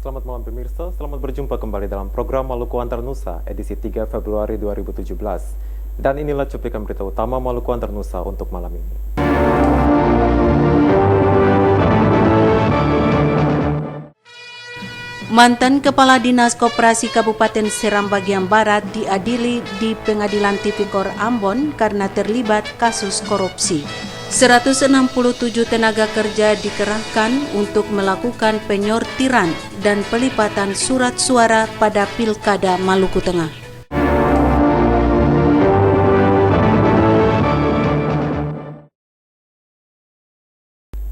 Selamat malam pemirsa, selamat berjumpa kembali dalam program Maluku Antar Nusa edisi 3 Februari 2017. Dan inilah cuplikan berita utama Maluku Antar Nusa untuk malam ini. Mantan Kepala Dinas Koperasi Kabupaten Seram bagian Barat diadili di Pengadilan Tipikor Ambon karena terlibat kasus korupsi. 167 tenaga kerja dikerahkan untuk melakukan penyortiran dan pelipatan surat suara pada Pilkada Maluku Tengah.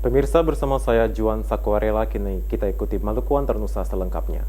Pemirsa, bersama saya Juan Sakwarela, kini kita ikuti Maluku Antar Nusa selengkapnya.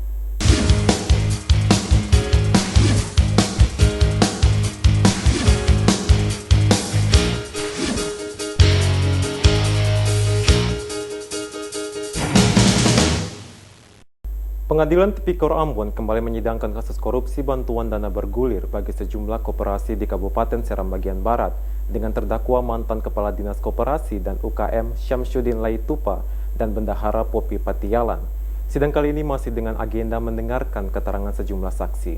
Pengadilan Tipikor Ambon kembali menyidangkan kasus korupsi bantuan dana bergulir bagi sejumlah koperasi di Kabupaten Seram bagian Barat dengan terdakwa mantan Kepala Dinas Koperasi dan UKM Syamsuddin Laitupa dan Bendahara Popi Patialan. Sidang kali ini masih dengan agenda mendengarkan keterangan sejumlah saksi.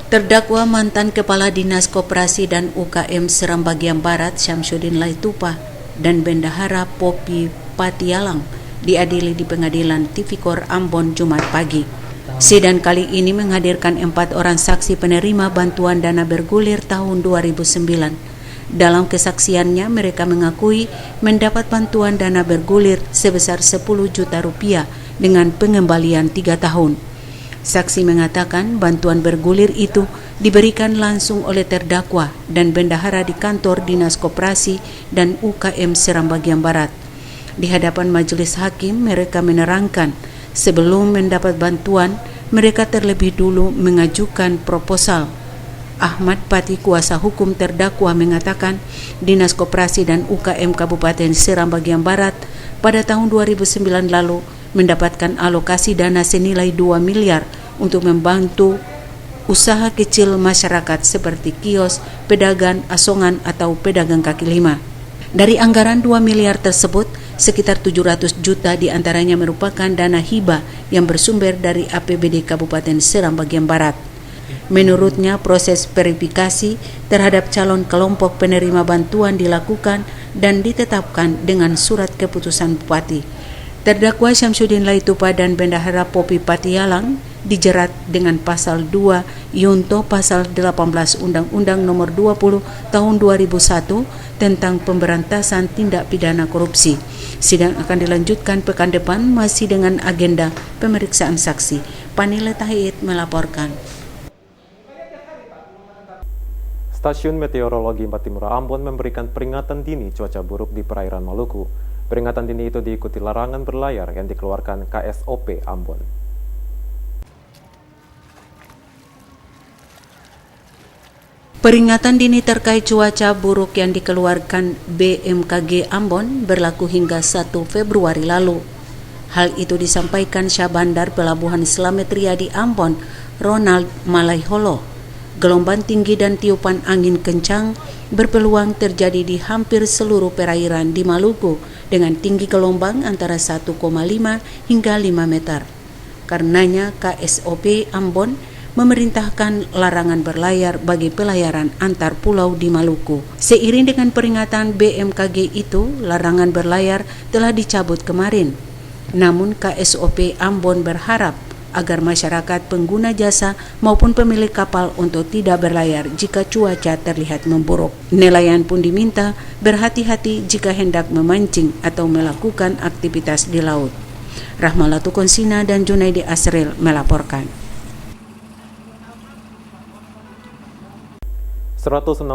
Terdakwa mantan Kepala Dinas Koperasi dan UKM Seram bagian Barat Syamsuddin Laitupa dan Bendahara Popi Patialang diadili di Pengadilan Tipikor Ambon Jumat pagi. Sidang kali ini menghadirkan 4 orang saksi penerima bantuan dana bergulir tahun 2009. Dalam kesaksiannya, mereka mengakui mendapat bantuan dana bergulir sebesar 10 juta rupiah dengan pengembalian 3 tahun. Saksi mengatakan bantuan bergulir itu diberikan langsung oleh terdakwa dan bendahara di kantor Dinas Koperasi dan UKM Seram bagian Barat. Di hadapan majelis hakim, mereka menerangkan sebelum mendapat bantuan, mereka terlebih dulu mengajukan proposal. Ahmad Pati, kuasa hukum terdakwa, mengatakan Dinas Koperasi dan UKM Kabupaten Seram bagian Barat pada tahun 2009 lalu mendapatkan alokasi dana senilai 2 miliar untuk membantu usaha kecil masyarakat seperti kios, pedagang asongan atau pedagang kaki lima. Dari anggaran 2 miliar tersebut, sekitar 700 juta diantaranya merupakan dana hibah yang bersumber dari APBD Kabupaten Seram bagian Barat. Menurutnya, proses verifikasi terhadap calon kelompok penerima bantuan dilakukan dan ditetapkan dengan surat keputusan Bupati. Terdakwa Syamsuddin Laitupa dan Bendahara Popi Patialang dijerat dengan pasal 2 Yunto pasal 18 Undang-Undang Nomor 20 Tahun 2001 tentang pemberantasan tindak pidana korupsi. Sidang akan dilanjutkan pekan depan masih dengan agenda pemeriksaan saksi. Panile Tahid melaporkan. Stasiun Meteorologi Patimura Ambon memberikan peringatan dini cuaca buruk di perairan Maluku. Peringatan dini itu diikuti larangan berlayar yang dikeluarkan KSOP Ambon. Peringatan dini terkait cuaca buruk yang dikeluarkan BMKG Ambon berlaku hingga 1 Februari lalu. Hal itu disampaikan Syahbandar Pelabuhan Slamet Riyadi Ambon, Ronald Malaiholo. Gelombang tinggi dan tiupan angin kencang berpeluang terjadi di hampir seluruh perairan di Maluku dengan tinggi gelombang antara 1,5 hingga 5 meter. Karenanya KSOP Ambon memerintahkan larangan berlayar bagi pelayaran antar pulau di Maluku. Seiring dengan peringatan BMKG itu, larangan berlayar telah dicabut kemarin. Namun KSOP Ambon berharap agar masyarakat pengguna jasa maupun pemilik kapal untuk tidak berlayar jika cuaca terlihat memburuk. Nelayan pun diminta berhati-hati jika hendak memancing atau melakukan aktivitas di laut. Rahmalatu Konsina dan Junaidi Asril melaporkan. 167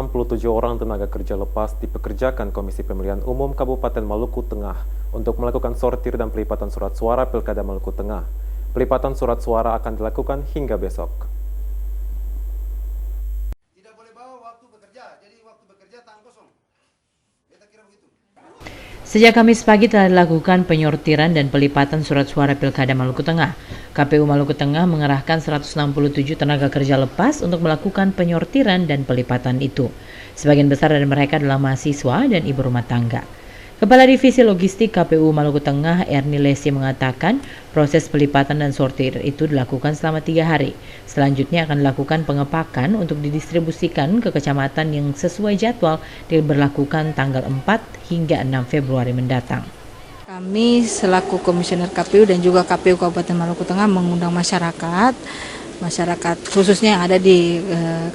orang tenaga kerja lepas dipekerjakan Komisi Pemilihan Umum Kabupaten Maluku Tengah untuk melakukan sortir dan pelipatan surat suara Pilkada Maluku Tengah. Pelipatan surat suara akan dilakukan hingga besok. Tidak boleh bawa waktu bekerja, jadi waktu bekerja tangan kosong. Beta kira begitu. Sejak Kamis pagi telah dilakukan penyortiran dan pelipatan surat suara Pilkada Maluku Tengah. KPU Maluku Tengah mengerahkan 167 tenaga kerja lepas untuk melakukan penyortiran dan pelipatan itu. Sebagian besar dari mereka adalah mahasiswa dan ibu rumah tangga. Kepala Divisi Logistik KPU Maluku Tengah, Ernie Lesi, mengatakan proses pelipatan dan sortir itu dilakukan selama 3 hari. Selanjutnya akan dilakukan pengepakan untuk didistribusikan ke kecamatan yang sesuai jadwal diberlakukan tanggal 4 hingga 6 Februari mendatang. Kami selaku Komisioner KPU dan juga KPU Kabupaten Maluku Tengah mengundang masyarakat khususnya yang ada di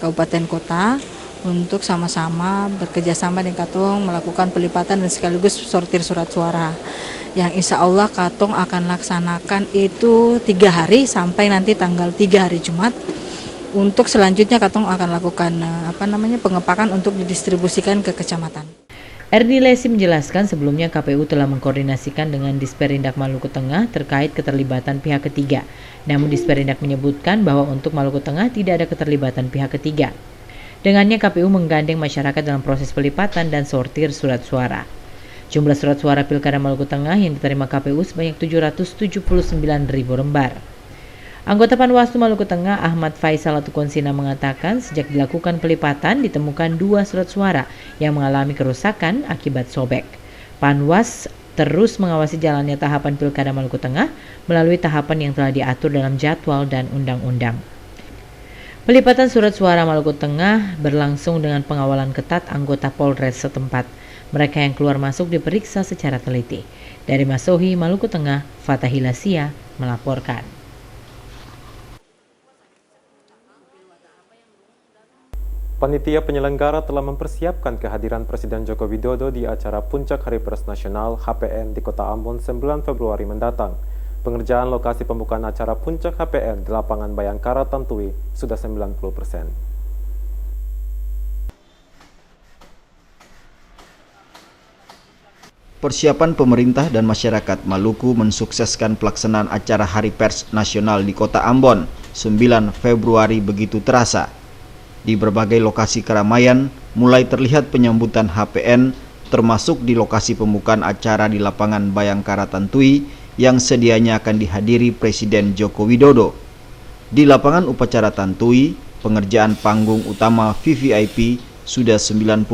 kabupaten kota untuk sama-sama bekerjasama dengan Katong melakukan pelipatan dan sekaligus sortir surat suara yang insya Allah Katong akan laksanakan itu 3 hari sampai nanti tanggal 3 hari Jumat. Untuk selanjutnya Katong akan lakukan pengepakan untuk didistribusikan ke kecamatan. Ernie Lesi menjelaskan sebelumnya KPU telah mengkoordinasikan dengan Disperindak Maluku Tengah terkait keterlibatan pihak ketiga. Namun Disperindak menyebutkan bahwa untuk Maluku Tengah tidak ada keterlibatan pihak ketiga. Dengannya KPU menggandeng masyarakat dalam proses pelipatan dan sortir surat suara. Jumlah surat suara Pilkada Maluku Tengah yang diterima KPU sebanyak 779.000 lembar. Anggota Panwaslu Maluku Tengah Ahmad Faisal Atukonsina mengatakan sejak dilakukan pelipatan ditemukan 2 surat suara yang mengalami kerusakan akibat sobek. Panwas terus mengawasi jalannya tahapan Pilkada Maluku Tengah melalui tahapan yang telah diatur dalam jadwal dan undang-undang. Pelipatan surat suara Maluku Tengah berlangsung dengan pengawalan ketat anggota Polres setempat. Mereka yang keluar masuk diperiksa secara teliti. Dari Masohi, Maluku Tengah, Fatahila Sia melaporkan. Panitia penyelenggara telah mempersiapkan kehadiran Presiden Joko Widodo di acara Puncak Hari Pers Nasional HPN di Kota Ambon 9 Februari mendatang. Pengerjaan lokasi pembukaan acara Puncak HPN di lapangan Bayangkara Tantui sudah 90%. Persiapan pemerintah dan masyarakat Maluku mensukseskan pelaksanaan acara Hari Pers Nasional di Kota Ambon 9 Februari begitu terasa. Di berbagai lokasi keramaian mulai terlihat penyambutan HPN termasuk di lokasi pembukaan acara di lapangan Bayangkara Tantui yang sedianya akan dihadiri Presiden Joko Widodo. Di lapangan upacara Tantui, pengerjaan panggung utama VVIP sudah 90%.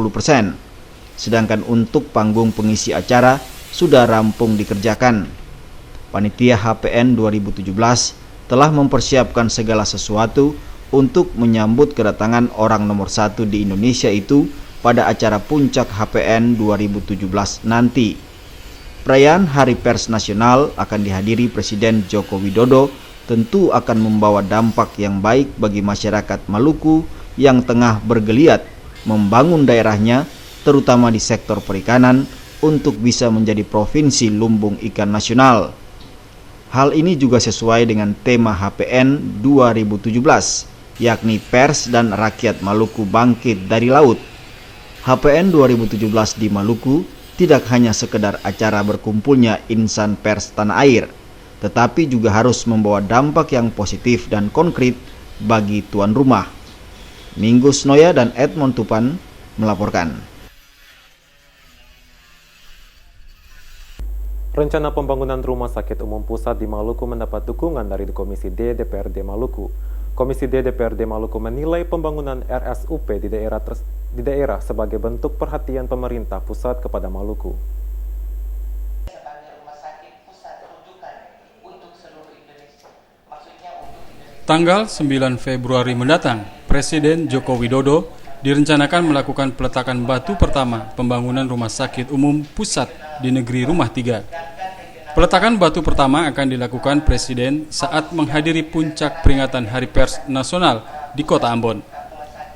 Sedangkan untuk panggung pengisi acara sudah rampung dikerjakan. Panitia HPN 2017 telah mempersiapkan segala sesuatu untuk menyambut kedatangan orang nomor 1 di Indonesia itu pada acara Puncak HPN 2017 nanti. Perayaan Hari Pers Nasional akan dihadiri Presiden Joko Widodo tentu akan membawa dampak yang baik bagi masyarakat Maluku yang tengah bergeliat membangun daerahnya terutama di sektor perikanan untuk bisa menjadi provinsi lumbung ikan nasional. Hal ini juga sesuai dengan tema HPN 2017, yakni Pers dan Rakyat Maluku Bangkit dari Laut. HPN 2017 di Maluku tidak hanya sekedar acara berkumpulnya insan pers tanah air, tetapi juga harus membawa dampak yang positif dan konkret bagi tuan rumah. Minggus Noya dan Edmond Tupan melaporkan. Rencana pembangunan Rumah Sakit Umum Pusat di Maluku mendapat dukungan dari Komisi D DPRD Maluku. Komisi D DPRD Maluku menilai pembangunan RSUP di daerah sebagai bentuk perhatian pemerintah pusat kepada Maluku. Tanggal 9 Februari mendatang, Presiden Joko Widodo direncanakan melakukan peletakan batu pertama pembangunan Rumah Sakit Umum Pusat di Negeri Rumah 3. Peletakan batu pertama akan dilakukan Presiden saat menghadiri puncak peringatan Hari Pers Nasional di Kota Ambon.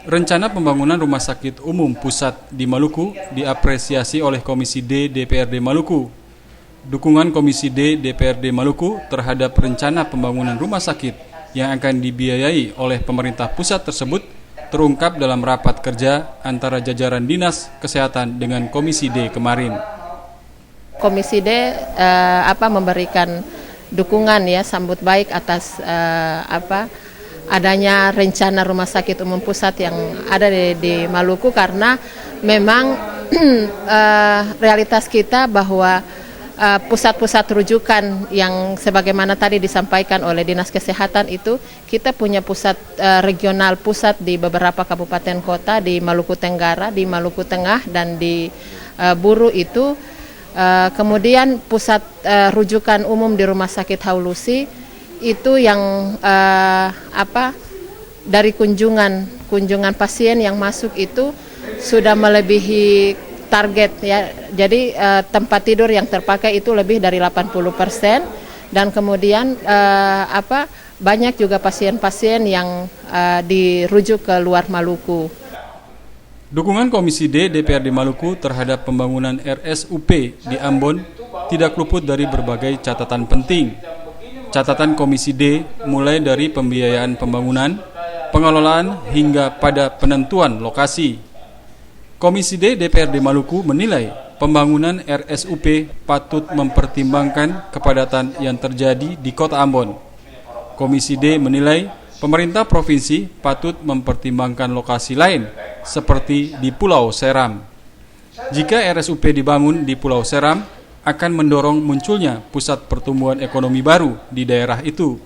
Rencana pembangunan Rumah Sakit Umum Pusat di Maluku diapresiasi oleh Komisi D DPRD Maluku. Dukungan Komisi D DPRD Maluku terhadap rencana pembangunan rumah sakit yang akan dibiayai oleh pemerintah pusat tersebut terungkap dalam rapat kerja antara jajaran Dinas Kesehatan dengan Komisi D kemarin. Komisi D memberikan dukungan ya sambut baik atas adanya rencana Rumah Sakit Umum Pusat yang ada di Maluku karena memang realitas kita bahwa pusat-pusat rujukan yang sebagaimana tadi disampaikan oleh Dinas Kesehatan itu kita punya pusat regional pusat di beberapa kabupaten kota di Maluku Tenggara, di Maluku Tengah dan di Buru itu Kemudian pusat rujukan umum di Rumah Sakit Haulusi itu yang dari kunjungan pasien yang masuk itu sudah melebihi target ya. Jadi tempat tidur yang terpakai itu lebih dari 80%, dan kemudian banyak juga pasien-pasien yang dirujuk ke luar Maluku. Dukungan Komisi D DPRD Maluku terhadap pembangunan RSUP di Ambon tidak luput dari berbagai catatan penting. Catatan Komisi D mulai dari pembiayaan pembangunan, pengelolaan hingga pada penentuan lokasi. Komisi D DPRD Maluku menilai pembangunan RSUP patut mempertimbangkan kepadatan yang terjadi di Kota Ambon. Komisi D menilai pemerintah provinsi patut mempertimbangkan lokasi lain seperti di Pulau Seram. Jika RSUP dibangun di Pulau Seram, akan mendorong munculnya pusat pertumbuhan ekonomi baru di daerah itu.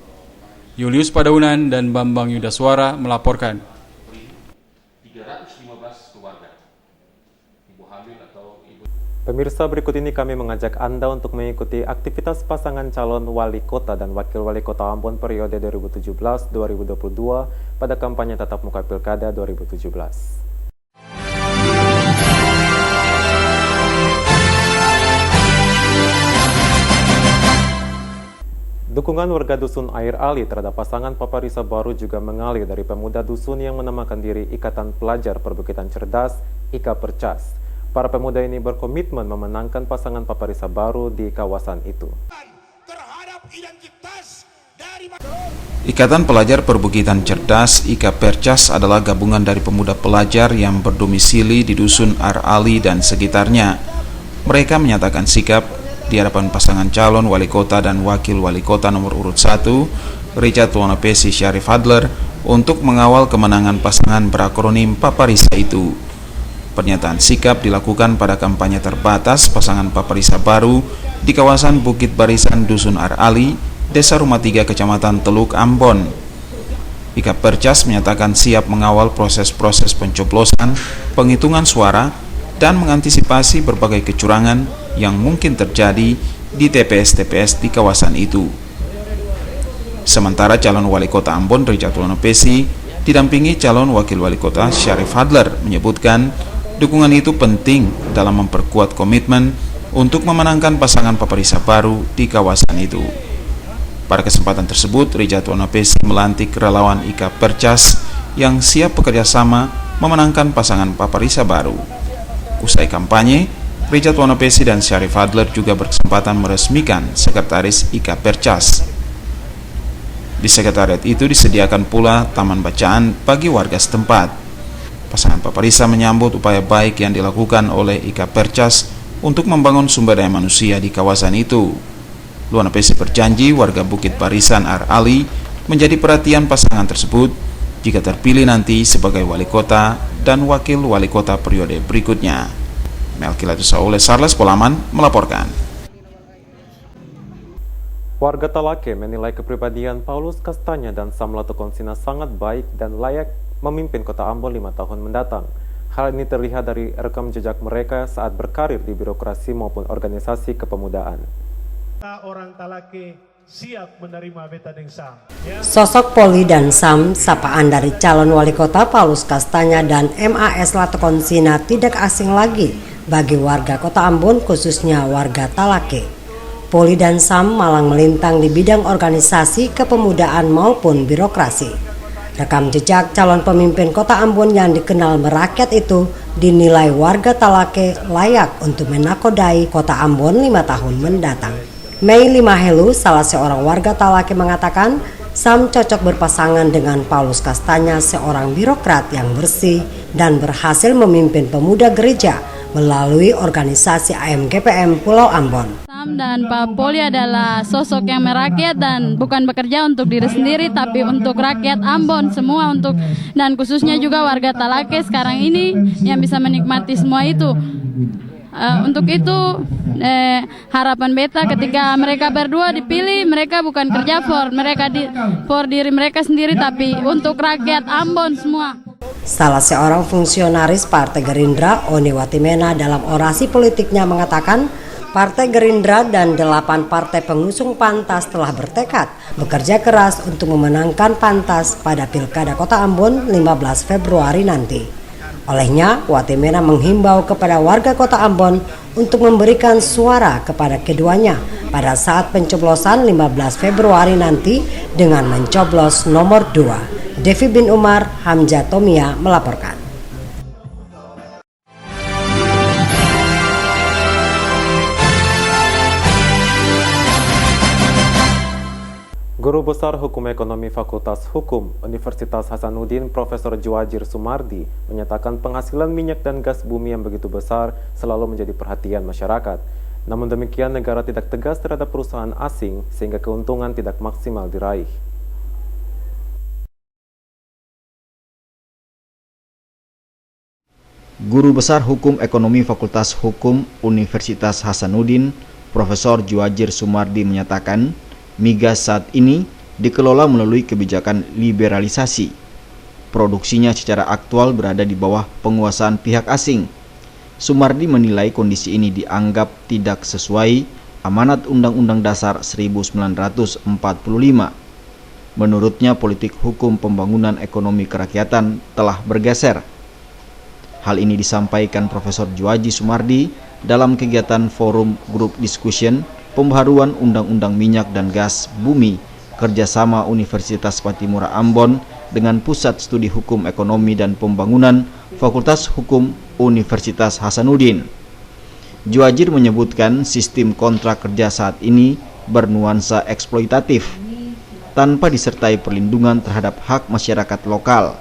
Julius Padaunan dan Bambang Yudaswara melaporkan. Pemirsa, berikut ini kami mengajak Anda untuk mengikuti aktivitas pasangan calon wali kota dan wakil wali kota Ambon periode 2017-2022 pada kampanye tatap muka Pilkada 2017. Dukungan warga Dusun Air Ali terhadap pasangan Paparisa baru juga mengalir dari pemuda dusun yang menamakan diri Ikatan Pelajar Perbukitan Cerdas, IKA Percas. Para pemuda ini berkomitmen memenangkan pasangan Paparisa baru di kawasan itu. Ikatan Pelajar Perbukitan Cerdas, IKA Percas adalah gabungan dari pemuda pelajar yang berdomisili di Dusun Air Ali dan sekitarnya. Mereka menyatakan sikap di hadapan pasangan calon wali kota dan wakil wali kota nomor urut 1, Richard Lonapesi Syarif Hadler, untuk mengawal kemenangan pasangan berakronim Paparisa itu. Pernyataan sikap dilakukan pada kampanye terbatas pasangan Paparisa baru di kawasan Bukit Barisan Dusun Air Ali, Desa Rumah 3, Kecamatan Teluk, Ambon. IKA Percas menyatakan siap mengawal proses-proses pencoblosan, penghitungan suara, dan mengantisipasi berbagai kecurangan yang mungkin terjadi di TPS-TPS di kawasan itu. Sementara calon wali kota Ambon Richard Lonapesi didampingi calon wakil wali kota Syarif Hadler menyebutkan dukungan itu penting dalam memperkuat komitmen untuk memenangkan pasangan Paparisa baru di kawasan itu. Pada kesempatan tersebut, Richard Lonapesi melantik relawan IKA Percas yang siap bekerja sama memenangkan pasangan Paparisa baru. Usai kampanye, Richard Lonapesi dan Syarif Hadler juga berkesempatan meresmikan sekretaris IKA Percas. Di sekretariat itu disediakan pula taman bacaan bagi warga setempat. Pasangan Paparisa menyambut upaya baik yang dilakukan oleh IKA Percas untuk membangun sumber daya manusia di kawasan itu. Lonapesi berjanji warga Bukit Barisan Air Ali menjadi perhatian pasangan tersebut jika terpilih nanti sebagai wali kota dan wakil wali kota periode berikutnya. Melkilatus Saule Sarles Polaman melaporkan. Warga Talake menilai kepribadian Paulus Kastanya dan Sam Latokonsina sangat baik dan layak memimpin kota Ambon 5 tahun mendatang. Hal ini terlihat dari rekam jejak mereka saat berkarir di birokrasi maupun organisasi kepemudaan. Orang Talake siap menerima beta deng Sam. Sosok Poli dan Sam, sapaan dari calon wali kota Paulus Kastanya dan MAS Latokonsina tidak asing lagi bagi warga kota Ambon, khususnya warga Talake. Poli dan Sam malang melintang di bidang organisasi, kepemudaan maupun birokrasi. Rekam jejak calon pemimpin kota Ambon yang dikenal merakyat itu dinilai warga Talake layak untuk menakodai kota Ambon 5 tahun mendatang. Mei Limahelu, salah seorang warga Talake, mengatakan Sam cocok berpasangan dengan Paulus Kastanya, seorang birokrat yang bersih dan berhasil memimpin pemuda gereja melalui organisasi AMGPM Pulau Ambon. Sam dan Pak Poli adalah sosok yang merakyat dan bukan bekerja untuk diri sendiri tapi untuk rakyat Ambon semua, dan khususnya juga warga Talake sekarang ini yang bisa menikmati semua itu. Untuk itu harapan beta ketika mereka berdua dipilih, mereka bukan kerja for diri mereka sendiri tapi untuk rakyat Ambon semua. Salah seorang fungsionaris Partai Gerindra, Oni Watimena, dalam orasi politiknya mengatakan Partai Gerindra dan 8 partai pengusung Pantas telah bertekad bekerja keras untuk memenangkan Pantas pada Pilkada Kota Ambon 15 Februari nanti. Olehnya, Watimena menghimbau kepada warga Kota Ambon untuk memberikan suara kepada keduanya pada saat pencoblosan 15 Februari nanti dengan mencoblos nomor 2. Devi bin Umar, Hamzah Tomia melaporkan. Guru Besar Hukum Ekonomi Fakultas Hukum Universitas Hasanuddin Profesor Djuwajir Sumardi menyatakan penghasilan minyak dan gas bumi yang begitu besar selalu menjadi perhatian masyarakat. Namun demikian, negara tidak tegas terhadap perusahaan asing sehingga keuntungan tidak maksimal diraih. Guru Besar Hukum Ekonomi Fakultas Hukum Universitas Hasanuddin Profesor Djuwajir Sumardi menyatakan migas saat ini dikelola melalui kebijakan liberalisasi. Produksinya secara aktual berada di bawah penguasaan pihak asing. Sumardi menilai kondisi ini dianggap tidak sesuai amanat Undang-Undang Dasar 1945. Menurutnya, politik hukum pembangunan ekonomi kerakyatan telah bergeser. Hal ini disampaikan Profesor Djuwajir Sumardi dalam kegiatan Forum Group Discussion Pembaharuan Undang-Undang Minyak dan Gas Bumi kerjasama Universitas Patimura Ambon dengan Pusat Studi Hukum Ekonomi dan Pembangunan Fakultas Hukum Universitas Hasanuddin. Djuwajir menyebutkan sistem kontrak kerja saat ini bernuansa eksploitatif tanpa disertai perlindungan terhadap hak masyarakat lokal.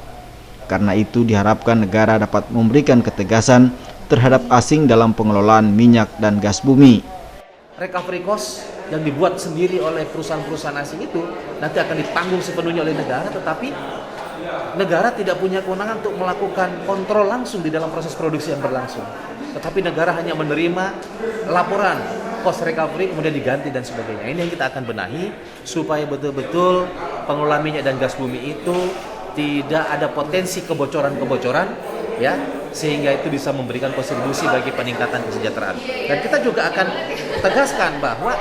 Karena itu diharapkan negara dapat memberikan ketegasan terhadap asing dalam pengelolaan minyak dan gas bumi. Recovery cost yang dibuat sendiri oleh perusahaan-perusahaan asing itu nanti akan ditanggung sepenuhnya oleh negara, tetapi negara tidak punya kewenangan untuk melakukan kontrol langsung di dalam proses produksi yang berlangsung. Tetapi negara hanya menerima laporan cost recovery kemudian diganti dan sebagainya. Ini yang kita akan benahi supaya betul-betul pengelolaan minyak dan gas bumi itu tidak ada potensi kebocoran-kebocoran, ya, sehingga itu bisa memberikan kontribusi bagi peningkatan kesejahteraan. Dan kita juga akan tegaskan bahwa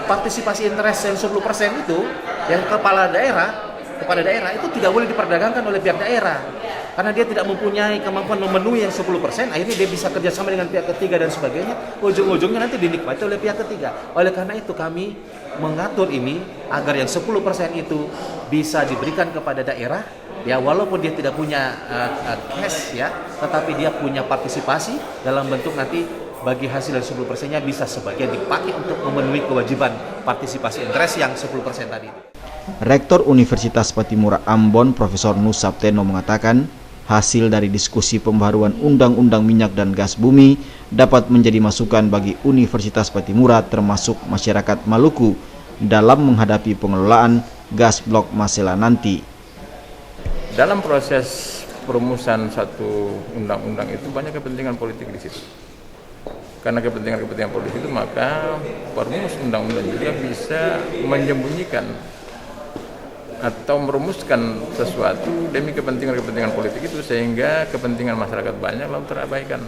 partisipasi interest yang 10% itu yang kepada daerah itu tidak boleh diperdagangkan oleh pihak daerah. Karena dia tidak mempunyai kemampuan memenuhi yang 10%, akhirnya dia bisa kerjasama dengan pihak ketiga dan sebagainya, ujung-ujungnya nanti dinikmati oleh pihak ketiga. Oleh karena itu kami mengatur ini agar yang 10% itu bisa diberikan kepada daerah, ya walaupun dia tidak punya cash ya, tetapi dia punya partisipasi dalam bentuk nanti bagi hasil dari 10%-nya bisa sebagian dipakai untuk memenuhi kewajiban partisipasi interest yang 10% tadi. Rektor Universitas Patimura Ambon Profesor Nus Sapteno mengatakan hasil dari diskusi pembaharuan Undang-Undang Minyak dan Gas Bumi dapat menjadi masukan bagi Universitas Patimura termasuk masyarakat Maluku dalam menghadapi pengelolaan gas blok Masela nanti. Dalam proses perumusan satu undang-undang itu banyak kepentingan politik di situ. Karena kepentingan politik itu maka perumus undang-undang juga bisa menyembunyikan atau merumuskan sesuatu demi kepentingan politik itu sehingga kepentingan masyarakat banyak lalu terabaikan.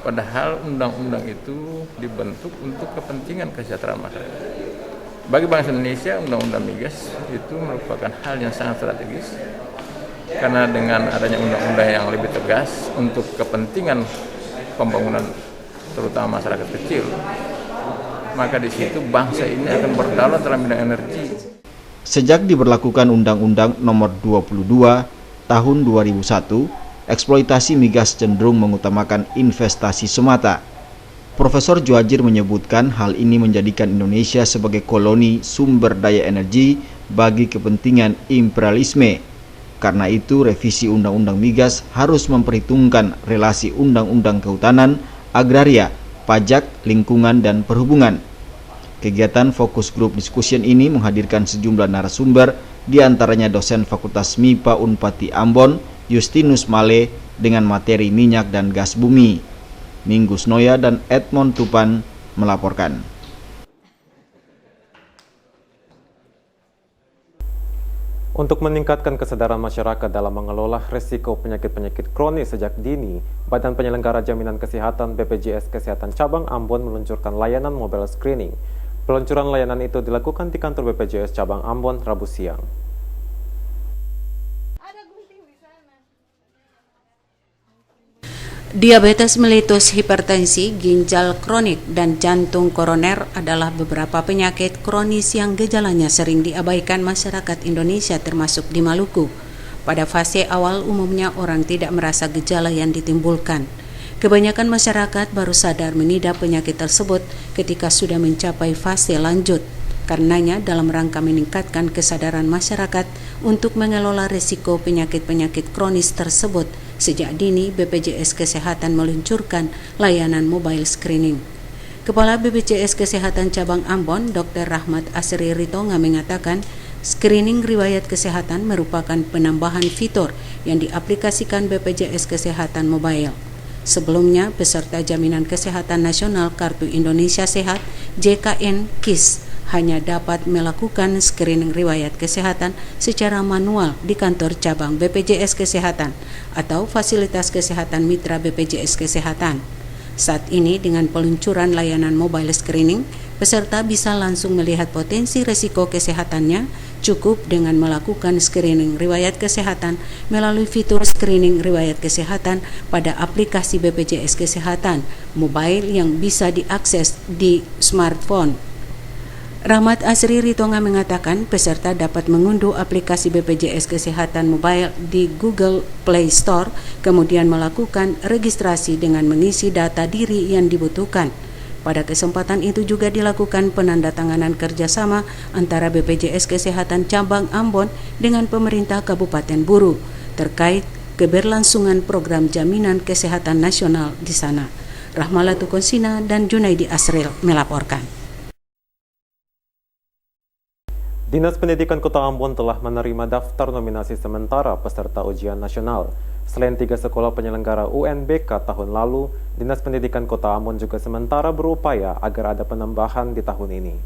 Padahal undang-undang itu dibentuk untuk kepentingan kesejahteraan masyarakat. Bagi bangsa Indonesia, undang-undang migas itu merupakan hal yang sangat strategis. Karena dengan adanya undang-undang yang lebih tegas untuk kepentingan pembangunan terutama masyarakat kecil, maka di situ bangsa ini akan berdaulat dalam bidang energi. Sejak diberlakukan Undang-Undang Nomor 22 Tahun 2001, eksploitasi migas cenderung mengutamakan investasi semata. Profesor Djuwajir menyebutkan hal ini menjadikan Indonesia sebagai koloni sumber daya energi bagi kepentingan imperialisme. Karena itu, revisi Undang-Undang Migas harus memperhitungkan relasi Undang-Undang Kehutanan, Agraria, Pajak, Lingkungan, dan Perhubungan. Kegiatan Fokus Group Discussion ini menghadirkan sejumlah narasumber, diantaranya dosen Fakultas MIPA Unpati Ambon, Justinus Male, dengan materi minyak dan gas bumi. Minggus Noya dan Edmond Tupan melaporkan. Untuk meningkatkan kesadaran masyarakat dalam mengelola risiko penyakit-penyakit kronis sejak dini, Badan Penyelenggara Jaminan Kesehatan BPJS Kesehatan Cabang Ambon meluncurkan layanan mobile screening. Peluncuran layanan itu dilakukan di kantor BPJS Cabang Ambon Rabu siang. Diabetes melitus, hipertensi, ginjal kronik, dan jantung koroner adalah beberapa penyakit kronis yang gejalanya sering diabaikan masyarakat Indonesia termasuk di Maluku. Pada fase awal umumnya orang tidak merasa gejala yang ditimbulkan. Kebanyakan masyarakat baru sadar mengidap penyakit tersebut ketika sudah mencapai fase lanjut. Karenanya dalam rangka meningkatkan kesadaran masyarakat untuk mengelola risiko penyakit-penyakit kronis tersebut, sejak dini BPJS Kesehatan meluncurkan layanan mobile screening. Kepala BPJS Kesehatan Cabang Ambon, Dr. Rahmat Asri Ritonga mengatakan, screening riwayat kesehatan merupakan penambahan fitur yang diaplikasikan BPJS Kesehatan Mobile. Sebelumnya, peserta Jaminan Kesehatan Nasional Kartu Indonesia Sehat (JKN KIS) hanya dapat melakukan screening riwayat kesehatan secara manual di kantor cabang BPJS Kesehatan atau fasilitas kesehatan mitra BPJS Kesehatan. Saat ini dengan peluncuran layanan mobile screening, peserta bisa langsung melihat potensi risiko kesehatannya cukup dengan melakukan screening riwayat kesehatan melalui fitur screening riwayat kesehatan pada aplikasi BPJS Kesehatan mobile yang bisa diakses di smartphone. Rahmat Asri Ritonga mengatakan peserta dapat mengunduh aplikasi BPJS Kesehatan Mobile di Google Play Store, kemudian melakukan registrasi dengan mengisi data diri yang dibutuhkan. Pada kesempatan itu juga dilakukan penandatanganan kerjasama antara BPJS Kesehatan Cabang Ambon dengan pemerintah Kabupaten Buru terkait keberlangsungan program jaminan kesehatan nasional di sana. Rahmalatu Konsina dan Junaidi Asril melaporkan. Dinas Pendidikan Kota Ambon telah menerima daftar nominasi sementara peserta ujian nasional. Selain 3 sekolah penyelenggara UNBK tahun lalu, Dinas Pendidikan Kota Ambon juga sementara berupaya agar ada penambahan di tahun ini.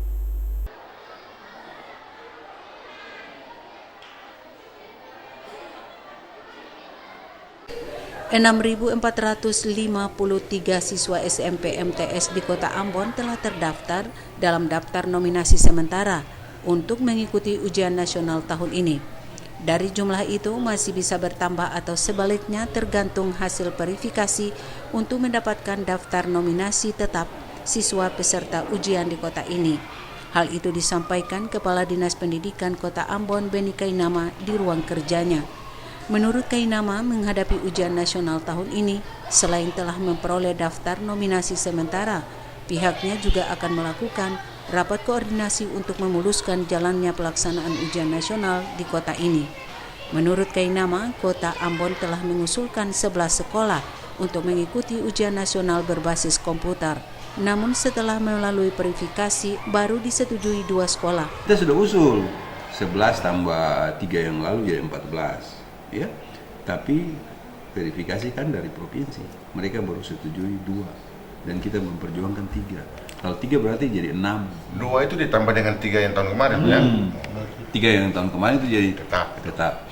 (6.453) siswa SMP MTS di Kota Ambon telah terdaftar dalam daftar nominasi sementara untuk mengikuti ujian nasional tahun ini. Dari jumlah itu masih bisa bertambah atau sebaliknya tergantung hasil verifikasi untuk mendapatkan daftar nominasi tetap siswa peserta ujian di kota ini. Hal itu disampaikan Kepala Dinas Pendidikan Kota Ambon Beni Kainama di ruang kerjanya. Menurut Kainama, menghadapi ujian nasional tahun ini, selain telah memperoleh daftar nominasi sementara, pihaknya juga akan melakukan rapat koordinasi untuk memuluskan jalannya pelaksanaan ujian nasional di kota ini. Menurut Kainama, Kota Ambon telah mengusulkan 11 sekolah untuk mengikuti ujian nasional berbasis komputer. Namun setelah melalui verifikasi, baru disetujui 2 sekolah. Kita sudah usul 11 tambah 3 yang lalu jadi 14, ya. Tapi verifikasi kan dari provinsi, mereka baru setujui 2 dan kita memperjuangkan 3. Kalau 3 berarti jadi 6. 2 itu ditambah dengan 3 yang tahun kemarin ya? 3 yang tahun kemarin itu jadi tetap.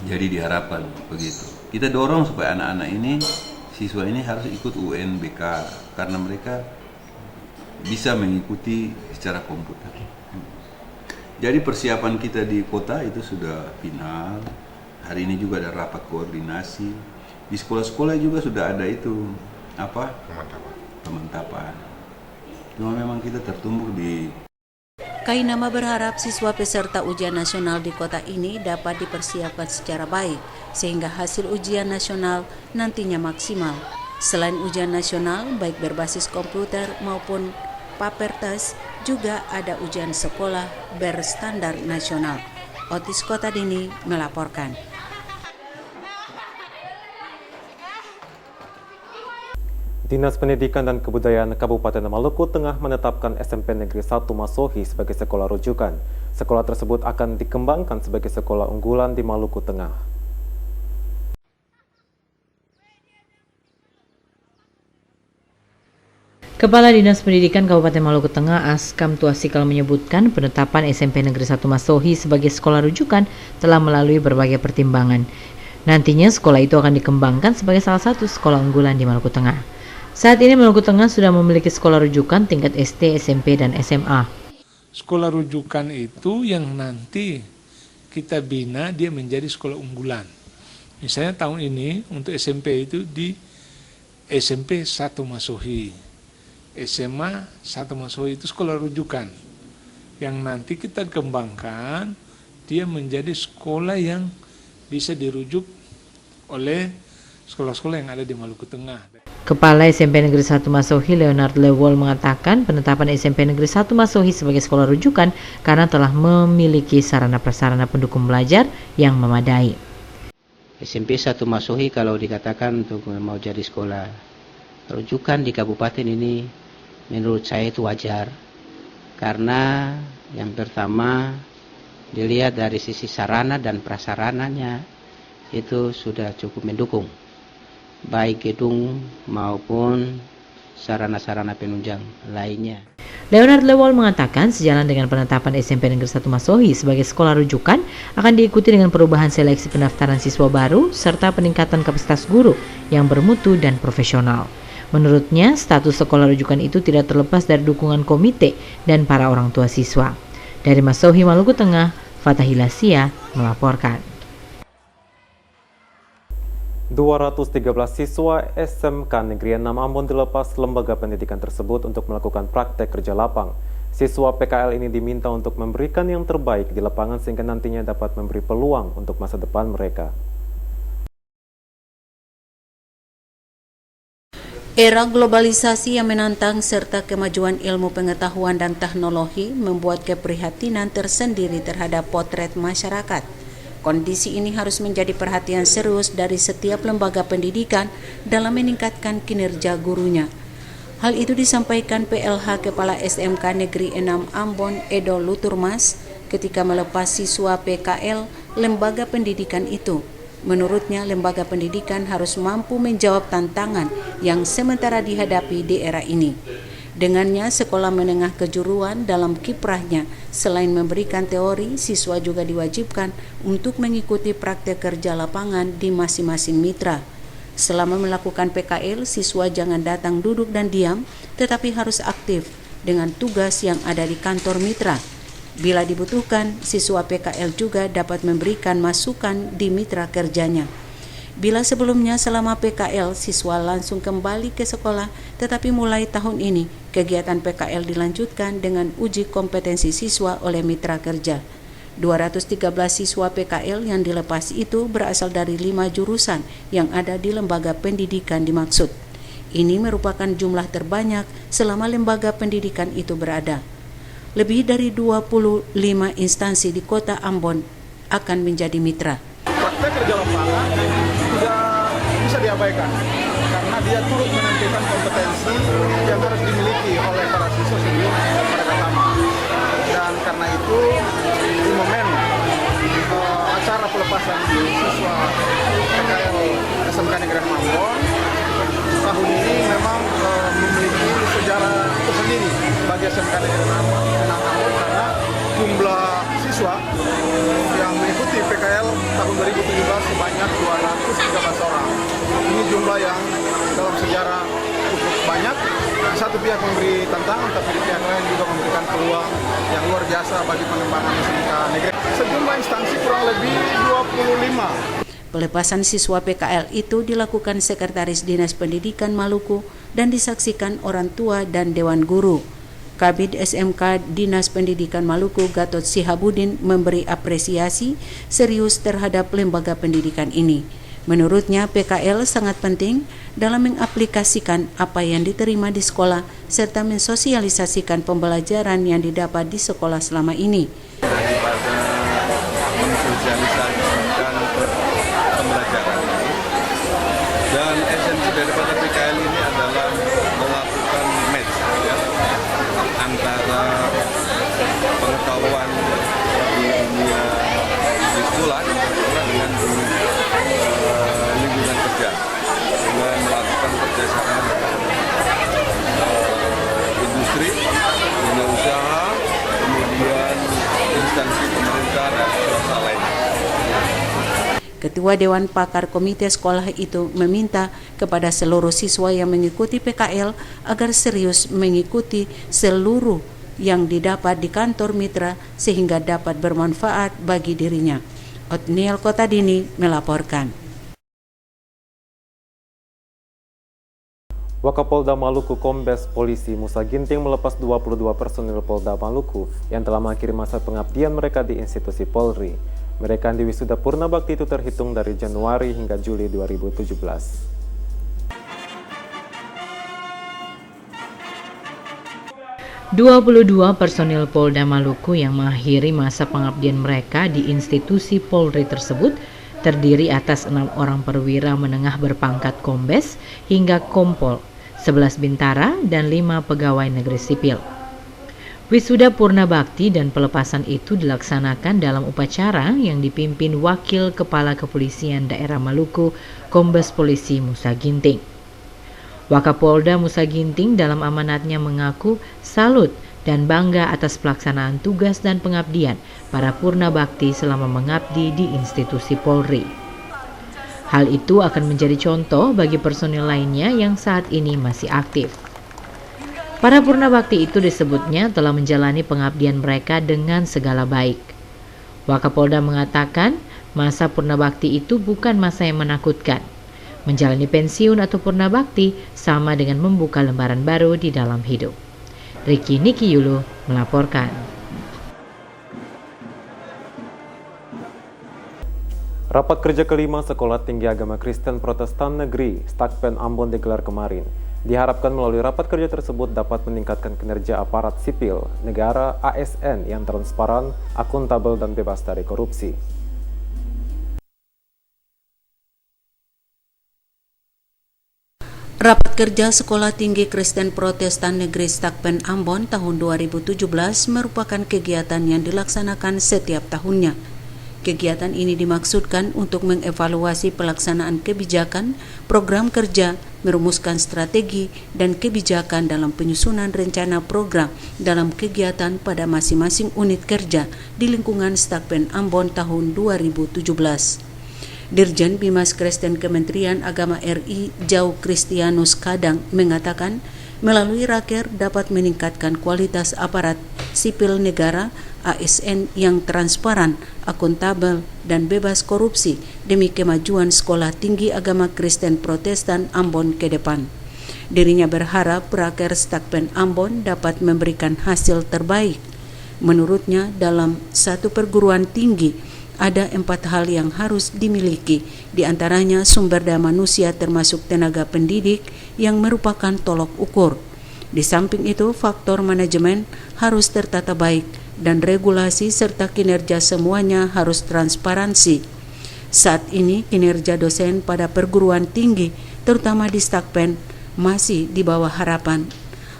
Jadi diharapkan begitu. Kita dorong supaya anak-anak ini, siswa ini harus ikut UNBK karena mereka bisa mengikuti secara komputer. Jadi persiapan kita di kota itu sudah final. Hari ini juga ada rapat koordinasi. Di sekolah-sekolah juga sudah ada itu pemantapan. Cuma memang kita tertumbuk di. Kainama berharap siswa peserta ujian nasional di kota ini dapat dipersiapkan secara baik sehingga hasil ujian nasional nantinya maksimal. Selain ujian nasional baik berbasis komputer maupun paper test, juga ada ujian sekolah berstandar nasional. Otis Kota Dini melaporkan. Dinas Pendidikan dan Kebudayaan Kabupaten Maluku Tengah menetapkan SMP Negeri 1 Masohi sebagai sekolah rujukan. Sekolah tersebut akan dikembangkan sebagai sekolah unggulan di Maluku Tengah. Kepala Dinas Pendidikan Kabupaten Maluku Tengah Askam Tuasikal menyebutkan penetapan SMP Negeri 1 Masohi sebagai sekolah rujukan telah melalui berbagai pertimbangan. Nantinya sekolah itu akan dikembangkan sebagai salah satu sekolah unggulan di Maluku Tengah. Saat ini Maluku Tengah sudah memiliki sekolah rujukan tingkat SD, SMP, dan SMA. Sekolah rujukan itu yang nanti kita bina dia menjadi sekolah unggulan. Misalnya tahun ini untuk SMP itu di SMP 1 Masohi. SMA 1 Masohi itu sekolah rujukan yang nanti kita kembangkan dia menjadi sekolah yang bisa dirujuk oleh sekolah-sekolah yang ada di Maluku Tengah. Kepala SMP Negeri 1 Masohi Leonard Lewol mengatakan penetapan SMP Negeri 1 Masohi sebagai sekolah rujukan karena telah memiliki sarana-prasarana pendukung belajar yang memadai. SMP 1 Masohi kalau dikatakan untuk mau jadi sekolah rujukan di kabupaten ini menurut saya itu wajar, karena yang pertama dilihat dari sisi sarana dan prasarananya itu sudah cukup mendukung, baik gedung maupun sarana-sarana penunjang lainnya. Leonard Lewol mengatakan sejalan dengan penetapan SMP Negeri 1 Masohi sebagai sekolah rujukan akan diikuti dengan perubahan seleksi pendaftaran siswa baru serta peningkatan kapasitas guru yang bermutu dan profesional. Menurutnya, status sekolah rujukan itu tidak terlepas dari dukungan komite dan para orang tua siswa. Dari Masohi, Maluku Tengah, Fatahila Sia melaporkan. 213 siswa SMK Negeri 6 Ambon dilepas lembaga pendidikan tersebut untuk melakukan praktek kerja lapang. Siswa PKL ini diminta untuk memberikan yang terbaik di lapangan sehingga nantinya dapat memberi peluang untuk masa depan mereka. Era globalisasi yang menantang serta kemajuan ilmu pengetahuan dan teknologi membuat keprihatinan tersendiri terhadap potret masyarakat. Kondisi ini harus menjadi perhatian serius dari setiap lembaga pendidikan dalam meningkatkan kinerja gurunya. Hal itu disampaikan PLH Kepala SMK Negeri 6 Ambon Edo Luturmas ketika melepas siswa PKL lembaga pendidikan itu. Menurutnya, lembaga pendidikan harus mampu menjawab tantangan yang sementara dihadapi di era ini. Dengannya, sekolah menengah kejuruan dalam kiprahnya, selain memberikan teori, siswa juga diwajibkan untuk mengikuti praktek kerja lapangan di masing-masing mitra. Selama melakukan PKL, siswa jangan datang duduk dan diam, tetapi harus aktif dengan tugas yang ada di kantor mitra. Bila dibutuhkan, siswa PKL juga dapat memberikan masukan di mitra kerjanya. Bila sebelumnya selama PKL siswa langsung kembali ke sekolah, tetapi mulai tahun ini kegiatan PKL dilanjutkan dengan uji kompetensi siswa oleh mitra kerja. 213 siswa PKL yang dilepas itu berasal dari 5 jurusan yang ada di lembaga pendidikan dimaksud. Ini merupakan jumlah terbanyak selama lembaga pendidikan itu berada. Lebih dari 25 instansi di kota Ambon akan menjadi mitra. Praktek kerja lapangan tidak bisa diabaikan karena dia turut menentukan kompetensi yang harus dimiliki oleh para siswa sebelum mereka tamat. Dan karena itu di momen acara pelepasan siswa PKL SMK Negeri 6 Ambon tahun ini memang memiliki sejarah tersendiri bagi SMK Negeri 6 Ambon karena jumlah siswa yang mengikuti PKL tahun 2017 sebanyak 213 orang. Ini jumlah yang dalam sejarah cukup banyak. Di satu pihak memberi tantangan, tapi di pihak lain juga memberikan peluang yang luar biasa bagi pengembangan SMK Negeri. Sejumlah instansi kurang lebih 25. Pelepasan siswa PKL itu dilakukan Sekretaris Dinas Pendidikan Maluku dan disaksikan orang tua dan Dewan Guru. Kabid SMK Dinas Pendidikan Maluku Gatot Sihabudin memberi apresiasi serius terhadap lembaga pendidikan ini. Menurutnya PKL sangat penting dalam mengaplikasikan apa yang diterima di sekolah serta mensosialisasikan pembelajaran yang didapat di sekolah selama ini. Dan esensi daripada PKL ini adalah melakukan match antara pengetahuan di dunia di sekolah dengan lingkungan kerja dengan melakukan kerjasama Ketua Dewan Pakar Komite Sekolah itu meminta kepada seluruh siswa yang mengikuti PKL agar serius mengikuti seluruh yang didapat di kantor mitra sehingga dapat bermanfaat bagi dirinya. Otniel Kotadini melaporkan. Wakapolda Maluku Kombes Polisi Musa Ginting melepas 22 personil Polda Maluku yang telah mengakhiri masa pengabdian mereka di institusi Polri. Mereka di wisuda Purna Bakti itu terhitung dari Januari hingga Juli 2017. 22 personil Polda Maluku yang mengakhiri masa pengabdian mereka di institusi Polri tersebut terdiri atas 6 orang perwira menengah berpangkat kombes hingga kompol, 11 bintara, dan 5 pegawai negeri sipil. Wisuda Purna Bakti dan pelepasan itu dilaksanakan dalam upacara yang dipimpin Wakil Kepala Kepolisian Daerah Maluku, Kombes Polisi Musa Ginting. Wakapolda Musa Ginting dalam amanatnya mengaku salut dan bangga atas pelaksanaan tugas dan pengabdian para Purna Bakti selama mengabdi di institusi Polri. Hal itu akan menjadi contoh bagi personil lainnya yang saat ini masih aktif. Para Purna Bakti itu disebutnya telah menjalani pengabdian mereka dengan segala baik. Wakapolda mengatakan masa Purna Bakti itu bukan masa yang menakutkan. Menjalani pensiun atau Purna Bakti sama dengan membuka lembaran baru di dalam hidup. Ricky Nikiyulu melaporkan. Rapat kerja kelima Sekolah Tinggi Agama Kristen Protestan Negeri Stakpen Ambon digelar kemarin. Diharapkan melalui rapat kerja tersebut dapat meningkatkan kinerja aparat sipil negara ASN yang transparan, akuntabel, dan bebas dari korupsi. Rapat kerja Sekolah Tinggi Kristen Protestan Negeri Stakpen Ambon tahun 2017 merupakan kegiatan yang dilaksanakan setiap tahunnya. Kegiatan ini dimaksudkan untuk mengevaluasi pelaksanaan kebijakan, program kerja, merumuskan strategi dan kebijakan dalam penyusunan rencana program dalam kegiatan pada masing-masing unit kerja di lingkungan Stakpen Ambon tahun 2017. Dirjen Bimas Kristen Kementerian Agama RI Jau Kristianus Kadang mengatakan melalui raker dapat meningkatkan kualitas aparat sipil negara ASN yang transparan, akuntabel, dan bebas korupsi demi kemajuan Sekolah Tinggi Agama Kristen Protestan Ambon ke depan. Dirinya berharap raker Stakpen Ambon dapat memberikan hasil terbaik. Menurutnya dalam satu perguruan tinggi ada 4 hal yang harus dimiliki, di antaranya sumber daya manusia termasuk tenaga pendidik yang merupakan tolok ukur. Di samping itu, faktor manajemen harus tertata baik dan regulasi serta kinerja semuanya harus transparansi. Saat ini kinerja dosen pada perguruan tinggi, terutama di Stakpen, masih di bawah harapan.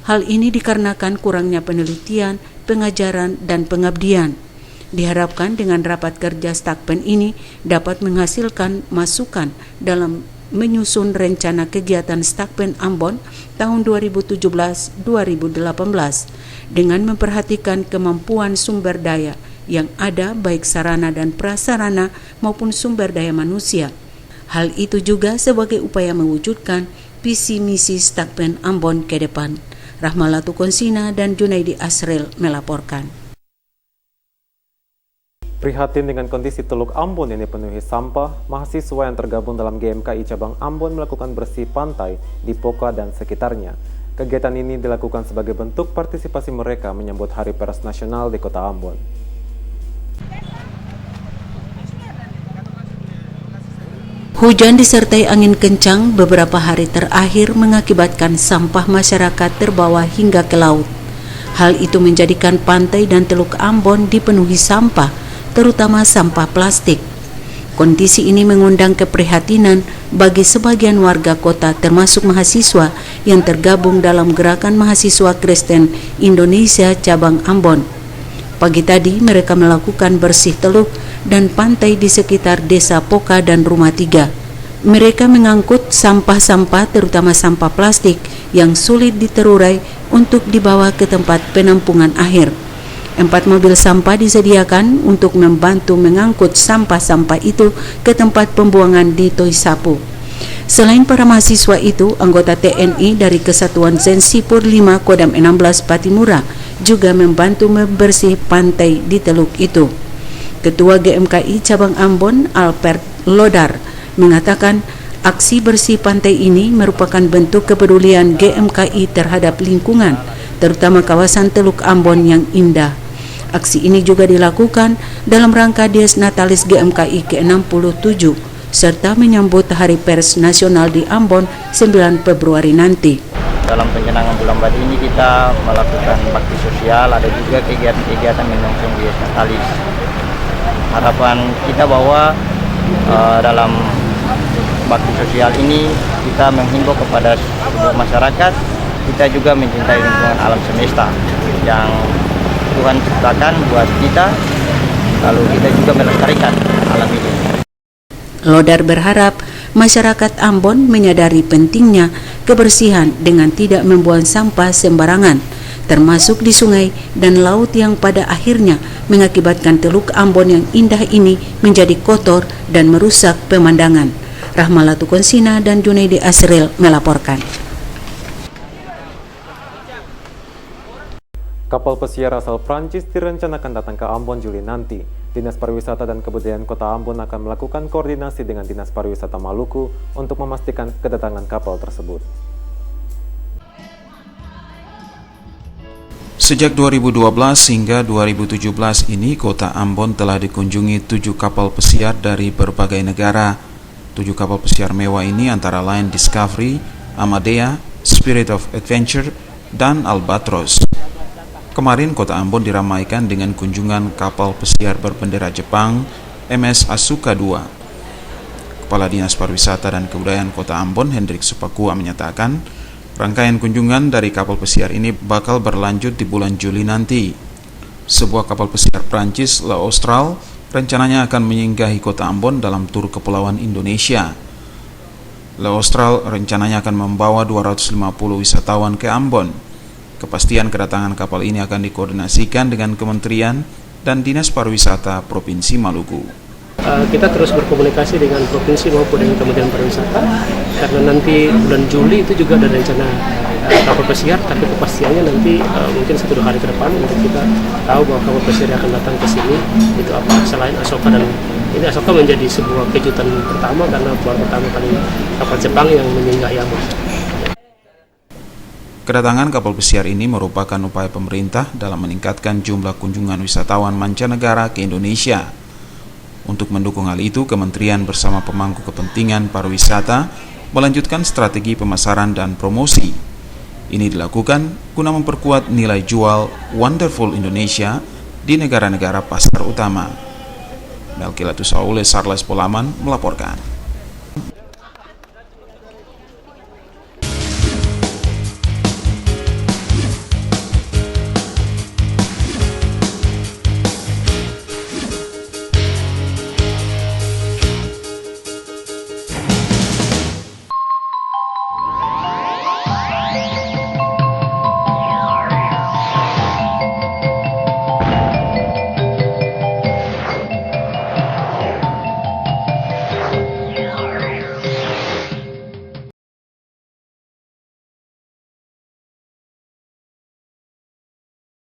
Hal ini dikarenakan kurangnya penelitian, pengajaran, dan pengabdian. Diharapkan dengan rapat kerja Stakpen ini dapat menghasilkan masukan dalam menyusun rencana kegiatan Stakpen Ambon tahun 2017-2018 dengan memperhatikan kemampuan sumber daya yang ada baik sarana dan prasarana maupun sumber daya manusia. Hal itu juga sebagai upaya mewujudkan visi misi Stakpen Ambon ke depan. Rahmalatu Konsina dan Junaidi Asril melaporkan. Prihatin dengan kondisi Teluk Ambon yang dipenuhi sampah, mahasiswa yang tergabung dalam GMKI Cabang Ambon melakukan bersih pantai di Poka dan sekitarnya. Kegiatan ini dilakukan sebagai bentuk partisipasi mereka menyambut Hari Pers Nasional di Kota Ambon. Hujan disertai angin kencang beberapa hari terakhir mengakibatkan sampah masyarakat terbawa hingga ke laut. Hal itu menjadikan pantai dan Teluk Ambon dipenuhi sampah, terutama sampah plastik. Kondisi ini mengundang keprihatinan bagi sebagian warga kota termasuk mahasiswa yang tergabung dalam Gerakan Mahasiswa Kristen Indonesia Cabang Ambon. Pagi tadi mereka melakukan bersih teluk dan pantai di sekitar Desa Poka dan Rumah 3. Mereka mengangkut sampah-sampah terutama sampah plastik yang sulit diterurai untuk dibawa ke tempat penampungan akhir. 4 mobil sampah disediakan untuk membantu mengangkut sampah-sampah itu ke tempat pembuangan di Toisapu. Selain para mahasiswa itu, anggota TNI dari Kesatuan Zensipur 5 Kodam 16 Patimura juga membantu membersih pantai di teluk itu. Ketua GMKI Cabang Ambon, Albert Lodar, mengatakan aksi bersih pantai ini merupakan bentuk kepedulian GMKI terhadap lingkungan, terutama kawasan Teluk Ambon yang indah. Aksi ini juga dilakukan dalam rangka Dies Natalis GMKI ke-67 serta menyambut Hari Pers Nasional di Ambon 9 Februari nanti. Dalam penjenangan bulan Batik ini kita melakukan bakti sosial, ada juga kegiatan-kegiatan menyongsong Dies Natalis. Harapan kita bahwa dalam bakti sosial ini kita menghimbau kepada seluruh masyarakat, kita juga mencintai lingkungan alam semesta yang Tuhan ciptakan buat kita, lalu kita juga melestarikan alam ini. Lodar berharap masyarakat Ambon menyadari pentingnya kebersihan dengan tidak membuang sampah sembarangan, termasuk di sungai dan laut yang pada akhirnya mengakibatkan Teluk Ambon yang indah ini menjadi kotor dan merusak pemandangan. Rahmalatu Konsina dan Junaidi Asril melaporkan. Kapal pesiar asal Prancis direncanakan datang ke Ambon Juli nanti. Dinas Pariwisata dan Kebudayaan Kota Ambon akan melakukan koordinasi dengan Dinas Pariwisata Maluku untuk memastikan kedatangan kapal tersebut. Sejak 2012 hingga 2017 ini, Kota Ambon telah dikunjungi 7 kapal pesiar dari berbagai negara. 7 kapal pesiar mewah ini antara lain Discovery, Amadea, Spirit of Adventure, dan Albatros. Kemarin Kota Ambon diramaikan dengan kunjungan kapal pesiar berbendera Jepang MS Asuka II. Kepala Dinas Pariwisata dan Kebudayaan Kota Ambon Hendrik Supakua menyatakan rangkaian kunjungan dari kapal pesiar ini bakal berlanjut di bulan Juli nanti. Sebuah kapal pesiar Prancis Le Austral rencananya akan menyinggahi Kota Ambon dalam tur kepulauan Indonesia. Le Austral rencananya akan membawa 250 wisatawan ke Ambon. Kepastian kedatangan kapal ini akan dikoordinasikan dengan Kementerian dan Dinas Pariwisata Provinsi Maluku. Kita terus berkomunikasi dengan Provinsi maupun dengan Kementerian Pariwisata, karena nanti bulan Juli itu juga ada rencana kapal pesiar, tapi kepastiannya nanti mungkin 1-2 hari ke depan untuk kita tahu bahwa kapal pesiar yang akan datang ke sini itu apa, selain Asoka. Dan ini Asoka menjadi sebuah kejutan pertama karena baru pertama kali kapal Jepang yang menyinggahi Ambon. Kedatangan kapal pesiar ini merupakan upaya pemerintah dalam meningkatkan jumlah kunjungan wisatawan mancanegara ke Indonesia. Untuk mendukung hal itu, Kementerian bersama pemangku kepentingan pariwisata melanjutkan strategi pemasaran dan promosi. Ini dilakukan guna memperkuat nilai jual Wonderful Indonesia di negara-negara pasar utama. Melkilatus Saule Sarles Polaman melaporkan.